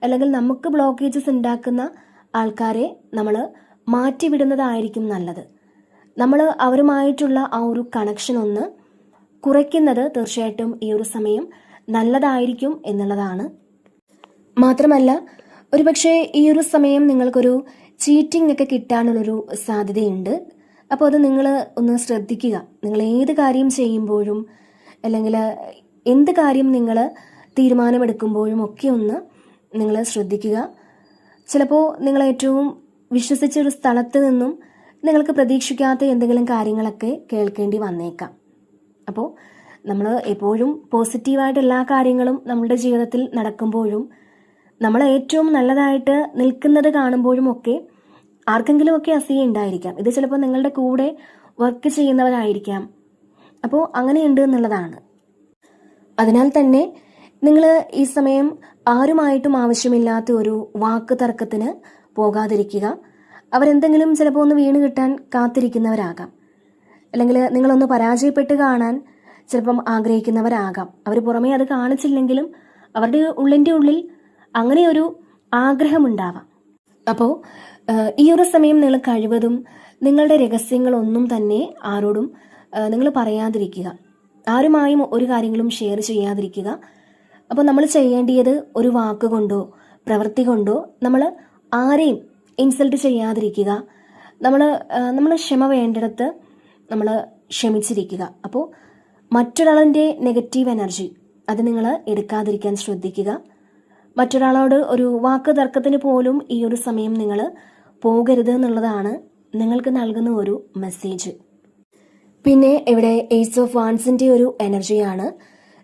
അല്ലെങ്കിൽ നമുക്ക് ബ്ലോക്കേജസ് ഉണ്ടാക്കുന്ന ആൾക്കാരെ നമ്മൾ മാറ്റിവിടുന്നതായിരിക്കും നല്ലത്. നമ്മൾ അവരുമായിട്ടുള്ള ആ ഒരു കണക്ഷൻ ഒന്ന് കുറയ്ക്കുന്നത് തീർച്ചയായിട്ടും ഈ ഒരു സമയം നല്ലതായിരിക്കും എന്നുള്ളതാണ്. മാത്രമല്ല ഒരുപക്ഷെ ഈ ഒരു സമയം നിങ്ങൾക്കൊരു ചീറ്റിംഗ് ഒക്കെ കിട്ടാനുള്ളൊരു സാധ്യതയുണ്ട്. അപ്പോൾ അത് നിങ്ങൾ ഒന്ന് ശ്രദ്ധിക്കുക. നിങ്ങൾ ഏത് കാര്യം ചെയ്യുമ്പോഴും അല്ലെങ്കിൽ എന്ത് കാര്യം നിങ്ങൾ തീരുമാനമെടുക്കുമ്പോഴും ഒക്കെ ഒന്ന് നിങ്ങൾ ശ്രദ്ധിക്കുക. ചിലപ്പോൾ നിങ്ങൾ ഏറ്റവും വിശ്വസിച്ചൊരു സ്ഥലത്ത് നിന്നും നിങ്ങൾക്ക് പ്രതീക്ഷിക്കാത്ത എന്തെങ്കിലും കാര്യങ്ങളൊക്കെ കേൾക്കേണ്ടി വന്നേക്കാം. അപ്പോൾ നമ്മൾ എപ്പോഴും പോസിറ്റീവായിട്ട് എല്ലാ കാര്യങ്ങളും നമ്മുടെ ജീവിതത്തിൽ നടക്കുമ്പോഴും നമ്മൾ ഏറ്റവും നല്ലതായിട്ട് നിൽക്കുന്നത് കാണുമ്പോഴും ഒക്കെ ആർക്കെങ്കിലുമൊക്കെ അസൂയ ഉണ്ടായിരിക്കാം. ഇത് ചിലപ്പോൾ നിങ്ങളുടെ കൂടെ വർക്ക് ചെയ്യുന്നവരായിരിക്കാം. അപ്പോൾ അങ്ങനെയുണ്ട് എന്നുള്ളതാണ്. അതിനാൽ തന്നെ നിങ്ങൾ ഈ സമയം ആരുമായിട്ടും ആവശ്യമില്ലാത്ത ഒരു വാക്ക് തർക്കത്തിന് പോകാതിരിക്കുക. അവരെന്തെങ്കിലും ചിലപ്പോൾ ഒന്ന് വീണ് കിട്ടാൻ കാത്തിരിക്കുന്നവരാകാം. അല്ലെങ്കിൽ നിങ്ങളൊന്ന് പരാജയപ്പെട്ട് കാണാൻ ചിലപ്പം ആഗ്രഹിക്കുന്നവരാകാം. അവർ പുറമേ അത് കാണിച്ചില്ലെങ്കിലും അവരുടെ ഉള്ളിൻ്റെ ഉള്ളിൽ അങ്ങനെ ഒരു ആഗ്രഹമുണ്ടാവാം. അപ്പോൾ ഈ ഒരു സമയം നിങ്ങൾ കഴിവതും നിങ്ങളുടെ രഹസ്യങ്ങളൊന്നും തന്നെ ആരോടും നിങ്ങൾ പറയാതിരിക്കുക. ആരുമായും ഒരു കാര്യങ്ങളും ഷെയർ ചെയ്യാതിരിക്കുക. അപ്പോൾ നമ്മൾ ചെയ്യേണ്ടത് ഒരു വാക്കുകൊണ്ടോ പ്രവൃത്തി കൊണ്ടോ നമ്മൾ ആരെയും ഇൻസൾട്ട് ചെയ്യാതിരിക്കുക. നമ്മൾ ക്ഷമ വേണ്ടിടത്ത് നമ്മൾ ക്ഷമിച്ചിരിക്കുക. അപ്പോൾ മറ്റൊരാളിൻ്റെ നെഗറ്റീവ് എനർജി അത് നിങ്ങൾ എടുക്കാതിരിക്കാൻ ശ്രദ്ധിക്കുക. മറ്റൊരാളോട് ഒരു വാക്ക് തർക്കത്തിന് പോലും ഈ ഒരു സമയം നിങ്ങൾ പോകരുത് എന്നുള്ളതാണ് നിങ്ങൾക്ക് നൽകുന്ന ഒരു മെസ്സേജ്. പിന്നെ ഇവിടെ ഏസ് ഓഫ് വാൻസിൻ്റെ ഒരു എനർജിയാണ്.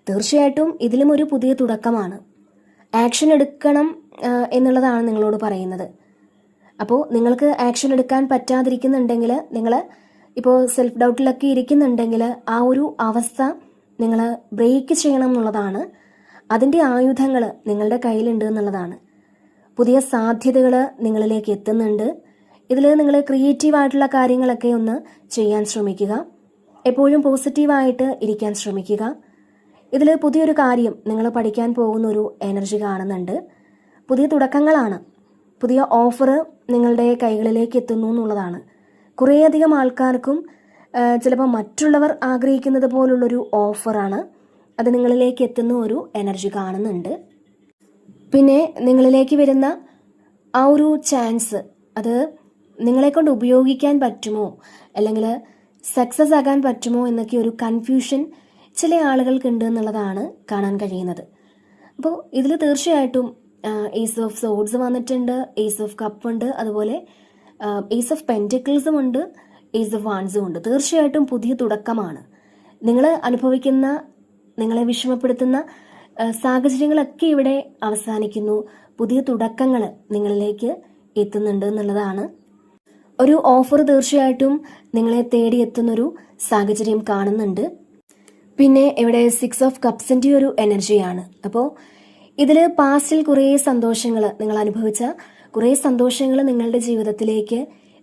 തീർച്ചയായിട്ടും ഇതിലും ഒരു പുതിയ തുടക്കമാണ്. ആക്ഷൻ എടുക്കണം എന്നുള്ളതാണ് നിങ്ങളോട് പറയുന്നത്. അപ്പോൾ നിങ്ങൾക്ക് ആക്ഷൻ എടുക്കാൻ പറ്റാതിരിക്കുന്നുണ്ടെങ്കിൽ, നിങ്ങൾ ഇപ്പോൾ സെൽഫ് ഡൗട്ടിലൊക്കെ ഇരിക്കുന്നുണ്ടെങ്കിൽ ആ ഒരു അവസ്ഥ നിങ്ങൾ ബ്രേക്ക് ചെയ്യണം എന്നുള്ളതാണ്. അതിൻ്റെ ആയുധങ്ങൾ നിങ്ങളുടെ കയ്യിലുണ്ട് എന്നുള്ളതാണ്. പുതിയ സാധ്യതകൾ നിങ്ങളിലേക്ക് എത്തുന്നുണ്ട്. ഇതിൽ നിങ്ങൾ ക്രിയേറ്റീവായിട്ടുള്ള കാര്യങ്ങളൊക്കെ ഒന്ന് ചെയ്യാൻ ശ്രമിക്കുക. എപ്പോഴും പോസിറ്റീവായിട്ട് ഇരിക്കാൻ ശ്രമിക്കുക. ഇതിൽ പുതിയൊരു കാര്യം നിങ്ങൾ പഠിക്കാൻ പോകുന്ന ഒരു എനർജി കാണുന്നുണ്ട്. പുതിയ തുടക്കങ്ങളാണ്. പുതിയ ഓഫർ നിങ്ങളുടെ കൈകളിലേക്ക് എത്തുന്നു എന്നുള്ളതാണ്. കുറേയധികം ആൾക്കാർക്കും ചിലപ്പോൾ മറ്റുള്ളവർ ആഗ്രഹിക്കുന്നത് പോലുള്ളൊരു ഓഫറാണ്. അത് നിങ്ങളിലേക്ക് എത്തുന്ന ഒരു എനർജി കാണുന്നുണ്ട്. പിന്നെ നിങ്ങളിലേക്ക് വരുന്ന ആ ഒരു ചാൻസ്, അത് നിങ്ങളെക്കൊണ്ട് ഉപയോഗിക്കാൻ പറ്റുമോ, അല്ലെങ്കിൽ സക്സസ് ആകാൻ പറ്റുമോ എന്നൊക്കെ ഒരു കൺഫ്യൂഷൻ ചില ആളുകൾക്കുണ്ട് എന്നുള്ളതാണ് കാണാൻ കഴിയുന്നത്. അപ്പോൾ ഇതിൽ തീർച്ചയായിട്ടും ഏസ് ഓഫ് സോഡ്സ് വന്നിട്ടുണ്ട്, ഏസ് ഓഫ് കപ്പ് ഉണ്ട്, അതുപോലെ ഏസ് ഓഫ് പെൻറ്റിക്കിൾസും ഉണ്ട്, ഏസ് ഓഫ് വാൻസും ഉണ്ട്. തീർച്ചയായിട്ടും പുതിയ തുടക്കമാണ്. നിങ്ങൾ അനുഭവിക്കുന്ന, നിങ്ങളെ വിഷമപ്പെടുത്തുന്ന സാഹചര്യങ്ങളൊക്കെ ഇവിടെ അവസാനിക്കുന്നു. പുതിയ തുടക്കങ്ങൾ നിങ്ങളിലേക്ക് എത്തുന്നുണ്ട് എന്നുള്ളതാണ്. ഒരു ഓഫർ തീർച്ചയായിട്ടും നിങ്ങളെ തേടി എത്തുന്നൊരു സാഹചര്യം കാണുന്നുണ്ട്. പിന്നെ ഇവിടെ 6 ഓഫ് കപ്സിൻ്റെ ഒരു എനർജിയാണ്. അപ്പോൾ ഇതിൽ പാസ്റ്റിൽ കുറേ സന്തോഷങ്ങൾ, നിങ്ങൾ അനുഭവിച്ച കുറേ സന്തോഷങ്ങൾ നിങ്ങളുടെ ജീവിതത്തിലേക്ക്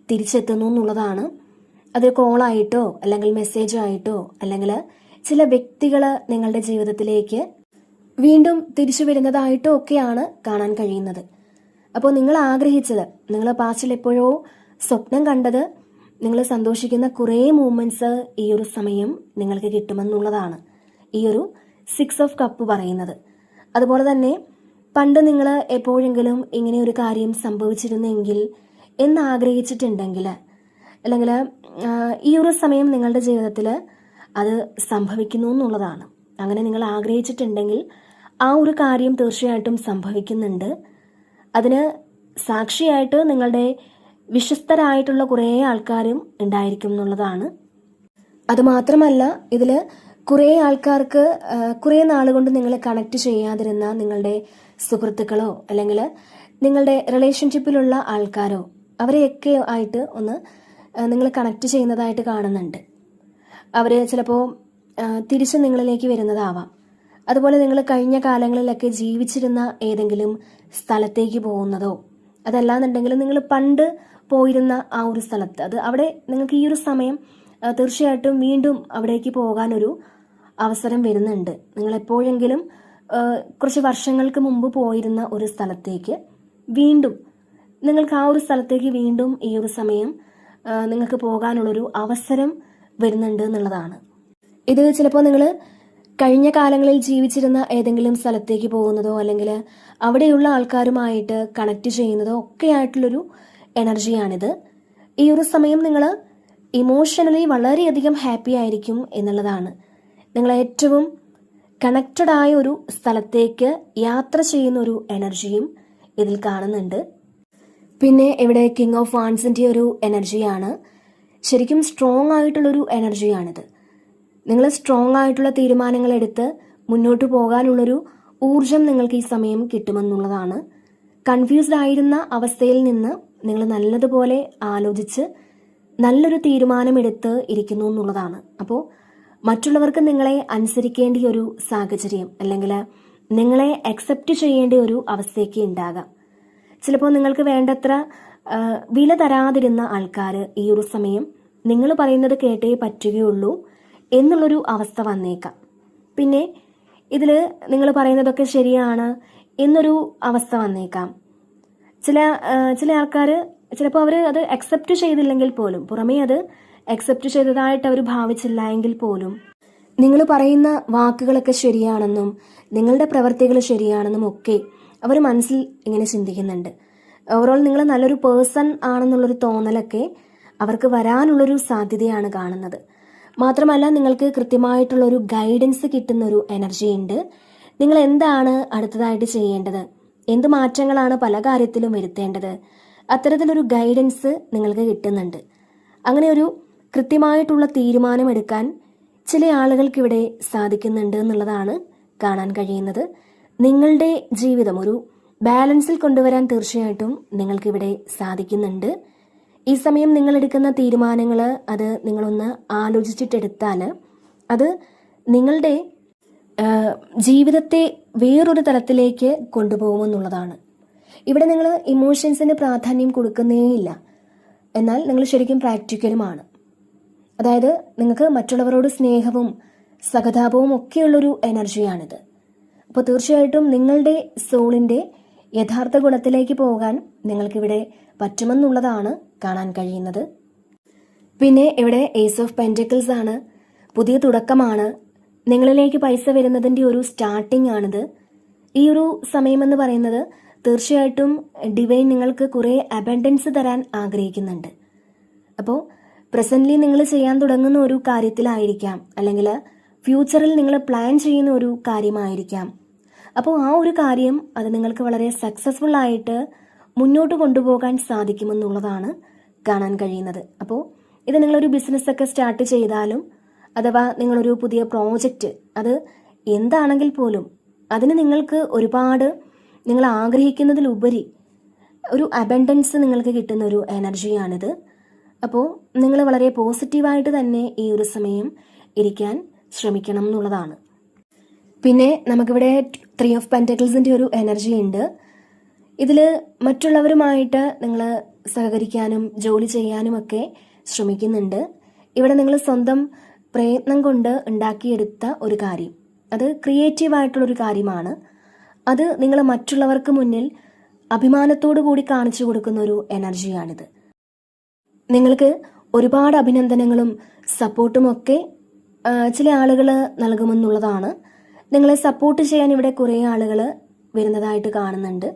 തിരിച്ചെത്തുന്നു എന്നുള്ളതാണ്. അത് കോളായിട്ടോ അല്ലെങ്കിൽ മെസ്സേജ് ആയിട്ടോ അല്ലെങ്കിൽ ചില വ്യക്തികൾ നിങ്ങളുടെ ജീവിതത്തിലേക്ക് വീണ്ടും തിരിച്ചു വരുന്നതായിട്ടോ ഒക്കെയാണ് കാണാൻ കഴിയുന്നത്. അപ്പോൾ നിങ്ങൾ ആഗ്രഹിച്ചത്, നിങ്ങൾ പാസ്റ്റിൽ എപ്പോഴോ സ്വപ്നം കണ്ടത്, നിങ്ങൾ സന്തോഷിക്കുന്ന കുറേ മൂമെന്റ്സ് ഈ ഒരു സമയം നിങ്ങൾക്ക് കിട്ടുമെന്നുള്ളതാണ് ഈ ഒരു 6 ഓഫ് കപ്പ് പറയുന്നത്. അതുപോലെ തന്നെ പണ്ട് നിങ്ങൾ എപ്പോഴെങ്കിലും ഇങ്ങനെ ഒരു കാര്യം സംഭവിച്ചിരുന്നെങ്കിൽ എന്നാഗ്രഹിച്ചിട്ടുണ്ടെങ്കിൽ, അല്ലെങ്കിൽ ഈ ഒരു സമയം നിങ്ങളുടെ ജീവിതത്തിൽ അത് സംഭവിക്കുന്നു എന്നുള്ളതാണ്. അങ്ങനെ നിങ്ങൾ ആഗ്രഹിച്ചിട്ടുണ്ടെങ്കിൽ ആ ഒരു കാര്യം തീർച്ചയായിട്ടും സംഭവിക്കുന്നുണ്ട്. അതിന് സാക്ഷിയായിട്ട് നിങ്ങളുടെ വിശ്വസ്തരായിട്ടുള്ള കുറേ ആൾക്കാരും ഉണ്ടായിരിക്കും എന്നുള്ളതാണ്. അതുമാത്രമല്ല, ഇതിൽ കുറേ ആൾക്കാർക്ക് കുറേ നാളുകൊണ്ട് നിങ്ങൾ കണക്ട് ചെയ്യാതിരുന്ന നിങ്ങളുടെ സുഹൃത്തുക്കളോ അല്ലെങ്കിൽ നിങ്ങളുടെ റിലേഷൻഷിപ്പിലുള്ള ആൾക്കാരോ അവരെയൊക്കെ ആയിട്ട് ഒന്ന് നിങ്ങൾ കണക്ട് ചെയ്യുന്നതായിട്ട് കാണുന്നുണ്ട്. അവർ ചിലപ്പോൾ തിരിച്ച് നിങ്ങളിലേക്ക് വരുന്നതാവാം. അതുപോലെ നിങ്ങൾ കഴിഞ്ഞ കാലങ്ങളിലൊക്കെ ജീവിച്ചിരുന്ന ഏതെങ്കിലും സ്ഥലത്തേക്ക് പോകുന്നതോ, അതല്ലാന്നുണ്ടെങ്കിൽ നിങ്ങൾ പണ്ട് പോയിരുന്ന ആ ഒരു സ്ഥലത്ത്, അത് അവിടെ നിങ്ങൾക്ക് ഈ ഒരു സമയം തീർച്ചയായിട്ടും വീണ്ടും അവിടേക്ക് പോകാനൊരു അവസരം വരുന്നുണ്ട്. നിങ്ങൾ എപ്പോഴെങ്കിലും കുറച്ച് വർഷങ്ങൾക്ക് മുമ്പ് പോയിരുന്ന ഒരു സ്ഥലത്തേക്ക് വീണ്ടും, നിങ്ങൾക്ക് ആ ഒരു സ്ഥലത്തേക്ക് വീണ്ടും ഈ ഒരു സമയം നിങ്ങൾക്ക് പോകാനുള്ളൊരു അവസരം വരുന്നുണ്ട് എന്നുള്ളതാണ്. ഇത് ചിലപ്പോൾ നിങ്ങൾ കഴിഞ്ഞ കാലങ്ങളിൽ ജീവിച്ചിരുന്ന ഏതെങ്കിലും സ്ഥലത്തേക്ക് പോകുന്നതോ അല്ലെങ്കിൽ അവിടെയുള്ള ആൾക്കാരുമായിട്ട് കണക്ട് ചെയ്യുന്നതോ ഒക്കെ ആയിട്ടുള്ളൊരു എനർജിയാണിത്. ഈ ഒരു സമയം നിങ്ങൾ ഇമോഷണലി വളരെയധികം ഹാപ്പി ആയിരിക്കും എന്നുള്ളതാണ്. നിങ്ങൾ ഏറ്റവും കണക്റ്റഡ് ആയ ഒരു സ്ഥലത്തേക്ക് യാത്ര ചെയ്യുന്ന ഒരു എനർജിയും ഇതിൽ കാണുന്നുണ്ട്. പിന്നെ ഇവിടെ കിങ് ഓഫ് വാൻസിൻ്റെ ഒരു എനർജിയാണ്. ശരിക്കും സ്ട്രോങ് ആയിട്ടുള്ളൊരു എനർജിയാണിത്. നിങ്ങൾ സ്ട്രോങ് ആയിട്ടുള്ള തീരുമാനങ്ങൾ എടുത്ത് മുന്നോട്ട് പോകാനുള്ളൊരു ഊർജം നിങ്ങൾക്ക് ഈ സമയം കിട്ടുമെന്നുള്ളതാണ്. കൺഫ്യൂസ്ഡ് ആയിരുന്ന അവസ്ഥയിൽ നിന്ന് നിങ്ങൾ നല്ലതുപോലെ ആലോചിച്ച് നല്ലൊരു തീരുമാനമെടുത്ത് ഇരിക്കുന്നു എന്നുള്ളതാണ്. അപ്പോൾ മറ്റുള്ളവർക്ക് നിങ്ങളെ അനുസരിക്കേണ്ട ഒരു സാഹചര്യം അല്ലെങ്കിൽ നിങ്ങളെ അക്സെപ്റ്റ് ചെയ്യേണ്ട ഒരു അവസ്ഥയൊക്കെ ഉണ്ടാകാം. ചിലപ്പോൾ നിങ്ങൾക്ക് വേണ്ടത്ര വില തരാതിരുന്ന ആൾക്കാർ ഈ ഒരു സമയം നിങ്ങൾ പറയുന്നത് കേട്ടേ പറ്റുകയുള്ളൂ എന്നുള്ളൊരു അവസ്ഥ വന്നേക്കാം. പിന്നെ ഇതിൽ നിങ്ങൾ പറയുന്നതൊക്കെ ശരിയാണ് എന്നൊരു അവസ്ഥ വന്നേക്കാം. ചില ആൾക്കാർ ചിലപ്പോൾ അവർ അത് അക്സെപ്റ്റ് ചെയ്തില്ലെങ്കിൽ പോലും, പുറമേ അത് അക്സെപ്റ്റ് ചെയ്തതായിട്ട് അവർ ഭാവിച്ചില്ല എങ്കിൽ പോലും, നിങ്ങൾ പറയുന്ന വാക്കുകളൊക്കെ ശരിയാണെന്നും നിങ്ങളുടെ പ്രവർത്തികൾ ശരിയാണെന്നും ഒക്കെ അവർ മനസ്സിൽ ഇങ്ങനെ ചിന്തിക്കുന്നുണ്ട്. ഓവറോൾ നിങ്ങൾ നല്ലൊരു പേഴ്സൺ ആണെന്നുള്ളൊരു തോന്നലൊക്കെ അവർക്ക് വരാനുള്ളൊരു സാധ്യതയാണ് കാണുന്നത്. മാത്രമല്ല, നിങ്ങൾക്ക് കൃത്യമായിട്ടുള്ളൊരു ഗൈഡൻസ് കിട്ടുന്നൊരു എനർജി ഉണ്ട്. നിങ്ങൾ എന്താണ് അടുത്തതായിട്ട് ചെയ്യേണ്ടത്, എന്ത് മാറ്റങ്ങളാണ് പല കാര്യത്തിലും വരുത്തേണ്ടത്, അത്തരത്തിലൊരു ഗൈഡൻസ് നിങ്ങൾക്ക് കിട്ടുന്നുണ്ട്. അങ്ങനെ ഒരു കൃത്യമായിട്ടുള്ള തീരുമാനമെടുക്കാൻ ചില ആളുകൾക്കിവിടെ സാധിക്കുന്നുണ്ട് എന്നുള്ളതാണ് കാണാൻ കഴിയുന്നത്. നിങ്ങളുടെ ജീവിതം ഒരു ബാലൻസിൽ കൊണ്ടുവരാൻ തീർച്ചയായിട്ടും നിങ്ങൾക്കിവിടെ സാധിക്കുന്നുണ്ട്. ഈ സമയം നിങ്ങൾ എടുക്കുന്ന തീരുമാനങ്ങൾ അത് നിങ്ങളൊന്ന് ആലോചിച്ചിട്ടെടുത്താൽ അത് നിങ്ങളുടെ ജീവിതത്തെ വേറൊരു തലത്തിലേക്ക് കൊണ്ടുപോകുമെന്നുള്ളതാണ്. ഇവിടെ നിങ്ങൾ ഇമോഷൻസിന് പ്രാധാന്യം കൊടുക്കുന്നേയില്ല, എന്നാൽ നിങ്ങൾ ശരിക്കും പ്രാക്ടിക്കലുമാണ്. അതായത് നിങ്ങൾക്ക് മറ്റുള്ളവരോട് സ്നേഹവും സഹതാപവും ഒക്കെയുള്ളൊരു എനർജിയാണിത്. അപ്പോൾ തീർച്ചയായിട്ടും നിങ്ങളുടെ സോളിൻ്റെ യഥാർത്ഥ ഗുണത്തിലേക്ക് പോകാൻ നിങ്ങൾക്കിവിടെ പറ്റുമെന്നുള്ളതാണ് കാണാൻ കഴിയുന്നത്. പിന്നെ ഇവിടെ ഏസ് ഓഫ് പെൻറ്റക്കിൾസ് ആണ്. പുതിയ തുടക്കമാണ്. നിങ്ങളിലേക്ക് പൈസ വരുന്നതിൻ്റെ ഒരു സ്റ്റാർട്ടിംഗ് ആണിത്. ഈ ഒരു സമയമെന്ന് പറയുന്നത് തീർച്ചയായിട്ടും ഡിവൈൻ നിങ്ങൾക്ക് കുറേ അബൻഡൻസ് തരാൻ ആഗ്രഹിക്കുന്നുണ്ട്. അപ്പോൾ പ്രസന്റ്ലി നിങ്ങൾ ചെയ്യാൻ തുടങ്ങുന്ന ഒരു കാര്യത്തിലായിരിക്കാം, അല്ലെങ്കിൽ ഫ്യൂച്ചറിൽ നിങ്ങൾ പ്ലാൻ ചെയ്യുന്ന ഒരു കാര്യമായിരിക്കാം. അപ്പോൾ ആ ഒരു കാര്യം അത് നിങ്ങൾക്ക് വളരെ സക്സസ്ഫുൾ ആയിട്ട് മുന്നോട്ട് കൊണ്ടുപോകാൻ സാധിക്കുമെന്നുള്ളതാണ് കാണാൻ കഴിയുന്നത്. അപ്പോൾ ഇത് നിങ്ങളൊരു ബിസിനസ്സൊക്കെ സ്റ്റാർട്ട് ചെയ്താലും അഥവാ നിങ്ങളൊരു പുതിയ പ്രോജക്റ്റ് അത് എന്താണെങ്കിൽ പോലും അതിന് നിങ്ങൾക്ക് ഒരുപാട് നിങ്ങൾ ആഗ്രഹിക്കുന്നതിലുപരി ഒരു അബൻഡൻസ് നിങ്ങൾക്ക് കിട്ടുന്ന ഒരു എനർജിയാണിത്. അപ്പോൾ നിങ്ങൾ വളരെ പോസിറ്റീവായിട്ട് തന്നെ ഈ ഒരു സമയം ഇരിക്കാൻ ശ്രമിക്കണം എന്നുള്ളതാണ്. പിന്നെ നമുക്കിവിടെ 3 ഓഫ് പെൻറ്റക്കിൾസിൻ്റെ ഒരു എനർജി ഉണ്ട്. ഇതിൽ മറ്റുള്ളവരുമായിട്ട് നിങ്ങൾ സഹകരിക്കാനും ജോലി ചെയ്യാനുമൊക്കെ ശ്രമിക്കുന്നുണ്ട്. ഇവിടെ നിങ്ങൾ സ്വന്തം പ്രയത്നം കൊണ്ട് ഉണ്ടാക്കിയെടുത്ത ഒരു കാര്യം, അത് ക്രിയേറ്റീവായിട്ടുള്ളൊരു കാര്യമാണ്. അത് നിങ്ങൾ മറ്റുള്ളവർക്ക് മുന്നിൽ അഭിമാനത്തോടു കൂടി കാണിച്ചു കൊടുക്കുന്ന ഒരു എനർജിയാണിത്. നിങ്ങൾക്ക് ഒരുപാട് അഭിനന്ദനങ്ങളും സപ്പോർട്ടും ഒക്കെ ചില ആളുകൾ നൽകുമെന്നുള്ളതാണ്. നിങ്ങളെ സപ്പോർട്ട് ചെയ്യാൻ ഇവിടെ കുറേ ആളുകൾ വരുന്നതായിട്ട് കാണുന്നുണ്ട്.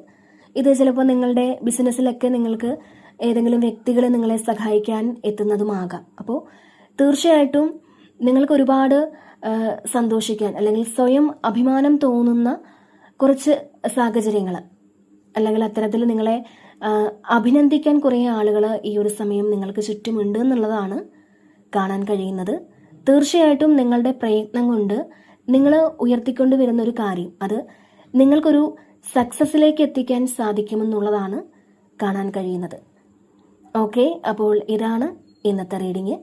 ഇത് ചിലപ്പോൾ നിങ്ങളുടെ ബിസിനസ്സിലൊക്കെ നിങ്ങൾക്ക് ഏതെങ്കിലും വ്യക്തികൾ നിങ്ങളെ സഹായിക്കാൻ എത്തുന്നതുമാകാം. അപ്പോൾ തീർച്ചയായിട്ടും നിങ്ങൾക്ക് ഒരുപാട് സന്തോഷിക്കാൻ അല്ലെങ്കിൽ സ്വയം അഭിമാനം തോന്നുന്ന കുറച്ച് സാഹചര്യങ്ങൾ അല്ലെങ്കിൽ അത്തരത്തിൽ നിങ്ങളെ അഭിനന്ദിക്കാൻ കുറേ ആളുകൾ ഈ ഒരു സമയം നിങ്ങൾക്ക് ചുറ്റുമുണ്ട് എന്നുള്ളതാണ് കാണാൻ കഴിയുന്നത്. തീർച്ചയായിട്ടും നിങ്ങളുടെ പ്രയത്നം കൊണ്ട് നിങ്ങൾ ഉയർത്തിക്കൊണ്ട് വരുന്ന ഒരു കാര്യം അത് നിങ്ങൾക്കൊരു സക്സസ്സിലേക്ക് എത്തിക്കാൻ സാധിക്കുമെന്നുള്ളതാണ് കാണാൻ കഴിയുന്നത്. ഓക്കെ, അപ്പോൾ ഇതാണ് ഇന്നത്തെ റീഡിങ്.